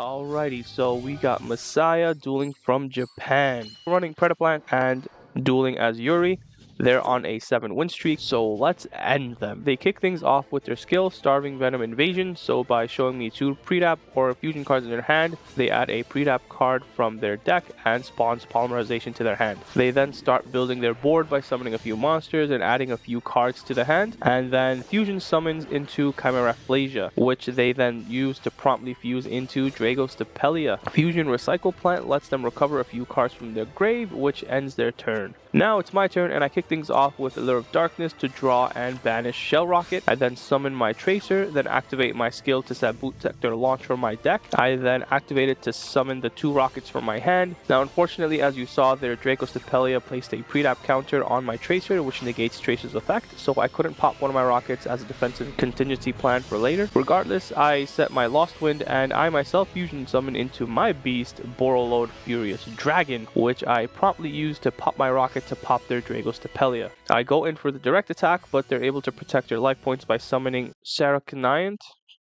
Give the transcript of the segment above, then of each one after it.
Alrighty, so we got Messiah dueling from Japan, running Predaplant and dueling as Yuri. They're on a 7-win streak, so let's end them. They kick things off with their skill, Starving Venom Invasion, so by showing me 2 Predap or fusion cards in their hand, they add a Predap card from their deck and spawns Polymerization to their hand. They then start building their board by summoning a few monsters and adding a few cards to the hand, and then fusion summons into Chimeraphlasia, which they then use to promptly fuse into Dragostapelia. Fusion Recycle Plant lets them recover a few cards from their grave, which ends their turn. Now it's my turn, and I kick things off with Allure of Darkness to draw and banish Shell Rokket. I then summon my Tracer, then activate my skill to set Boot Sector Launch from my deck. I then activate it to summon the 2 rockets from my hand. Now unfortunately, as you saw, their Dragostapelia placed a Predap counter on my Tracer, which negates Tracer's effect, so I couldn't pop one of my rockets as a defensive contingency plan for later. Regardless, I set my Lost Wind, and I myself fusion summon into my beast, Borreload Furious Dragon, which I promptly use to pop my rocket to pop their Dragostapelia. I go in for the direct attack, but they're able to protect their life points by summoning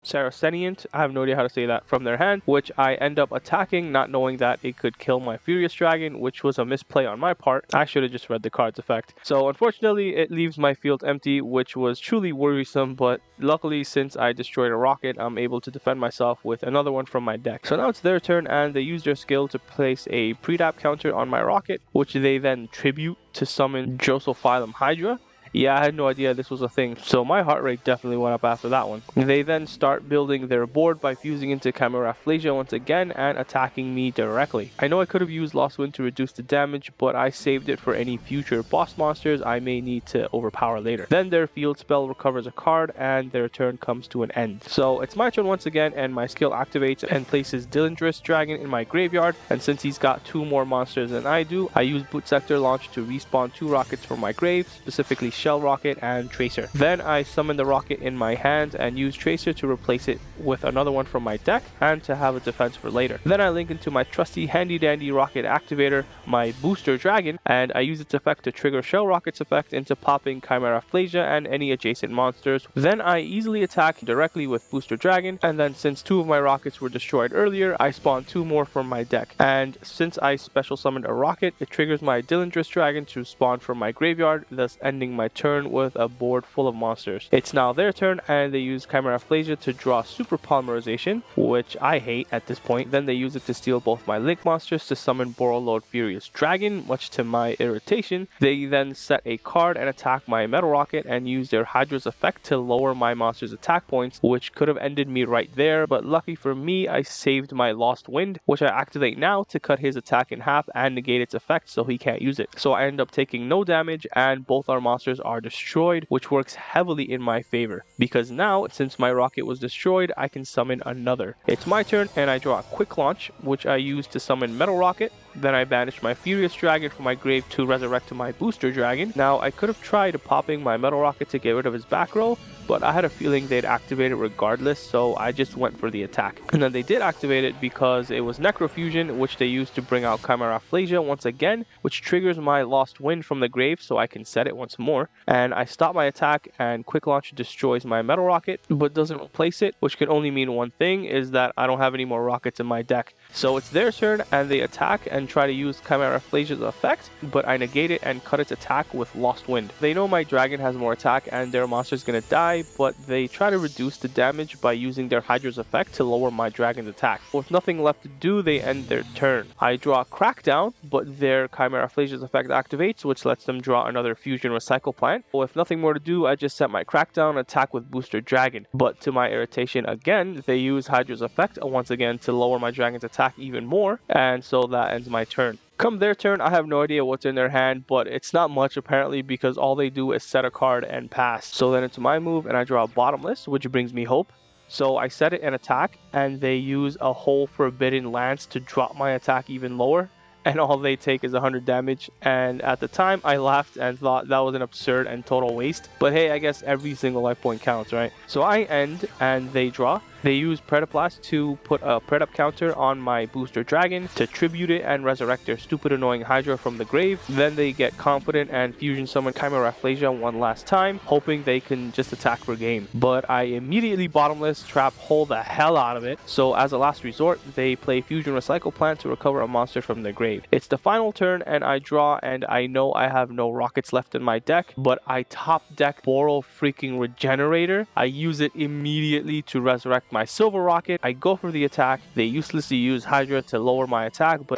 Saraceniant, I have no idea how to say that, from their hand, which I end up attacking, not knowing that it could kill my Furious Dragon, which was a misplay on my part. I should have just read the card's effect. So unfortunately, it leaves my field empty, which was truly worrisome, but luckily, since I destroyed a rocket, I'm able to defend myself with another one from my deck. So now it's their turn, and they use their skill to place a Predap counter on my rocket, which they then tribute to summon Drosophilum Hydra. Yeah, I had no idea this was a thing, so my heart rate definitely went up after that one. They then start building their board by fusing into Chimeraphlasia once again and attacking me directly. I know I could have used Lost Wind to reduce the damage, but I saved it for any future boss monsters I may need to overpower later. Then their field spell recovers a card and their turn comes to an end. So it's my turn once again, and my skill activates and places Dilindris Dragon in my graveyard, and since he's got 2 more monsters than I do, I use Boot Sector Launch to respawn 2 rockets from my grave, specifically Shell Rokket and Tracer. Then I summon the rocket in my hand and use Tracer to replace it with another one from my deck and to have a defense for later. Then I link into my trusty handy dandy rocket activator, my Booster Dragon, and I use its effect to trigger Shell Rocket's effect into popping Chimeraphlasia and any adjacent monsters. Then I easily attack directly with Booster Dragon, and then since 2 of my rockets were destroyed earlier, I spawn 2 more from my deck. And since I special summoned a rocket, it triggers my Dilindris Dragon to spawn from my graveyard, thus ending my turn with a board full of monsters. It's now their turn, and they use Chimeraphlasia to draw Superpolymerization, which I hate at this point. Then they use it to steal both my Link monsters to summon Borreload Furious Dragon, much to my irritation. They then set a card and attack my Metal Rocket and use their Hydra's effect to lower my monster's attack points, which could have ended me right there, but lucky for me, I saved my Lost Wind, which I activate now to cut his attack in half and negate its effect so he can't use it. So I end up taking no damage, and both our monsters are destroyed, which works heavily in my favor, because now, since my rocket was destroyed, I can summon another. It's my turn, and I draw a Quick Launch, which I use to summon Metal Rocket. Then I banish my Furious Dragon from my grave to resurrect my Booster Dragon. Now, I could have tried popping my Metal Rocket to get rid of his back row, but I had a feeling they'd activate it regardless, so I just went for the attack. And then they did activate it because it was Necrofusion, which they used to bring out Chimeraphlasia once again, which triggers my Lost Wind from the grave so I can set it once more. And I stop my attack, and Quick Launch destroys my Metal Rocket, but doesn't replace it, which can only mean one thing, is that I don't have any more rockets in my deck. So it's their turn, and they attack and try to use Chimeraphlasia's effect, but I negate it and cut its attack with Lost Wind. They know my dragon has more attack and their monster's gonna die, but they try to reduce the damage by using their Hydra's effect to lower my dragon's attack. With nothing left to do, they end their turn. I draw Crackdown, but their Chimeraphlasia's effect activates, which lets them draw another Fusion Recycle Plant. With nothing more to do, I just set my Crackdown, attack with Booster Dragon. But to my irritation again, they use Hydra's effect once again to lower my dragon's attack even more, and so that ends my turn. Come their turn, I have no idea what's in their hand, but it's not much apparently, because all they do is set a card and pass. So then it's my move, and I draw a Bottomless, which brings me hope. So I set it and attack, and they use a whole Forbidden Lance to drop my attack even lower, and all they take is 100 damage. And at the time, I laughed and thought that was an absurd and total waste. But hey, I guess every single life point counts, right? So I end, and they draw. They use Predaplant to put a Predap counter on my booster dragon to tribute it and resurrect their stupid annoying Hydra from the grave. Then they get confident and fusion summon Chimera one last time, hoping they can just attack for game. But I immediately bottomless trap hole the hell out of it. So as a last resort, they play Fusion Recycle Plant to recover a monster from their grave. It's the final turn and I draw, and I know I have no rockets left in my deck, but I top deck Boral freaking Regenerator. I use it immediately to resurrect my Silver Rocket. I go for the attack. They uselessly use Hydra to lower my attack, but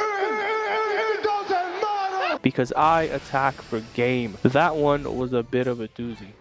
because I attack for game. That one was a bit of a doozy.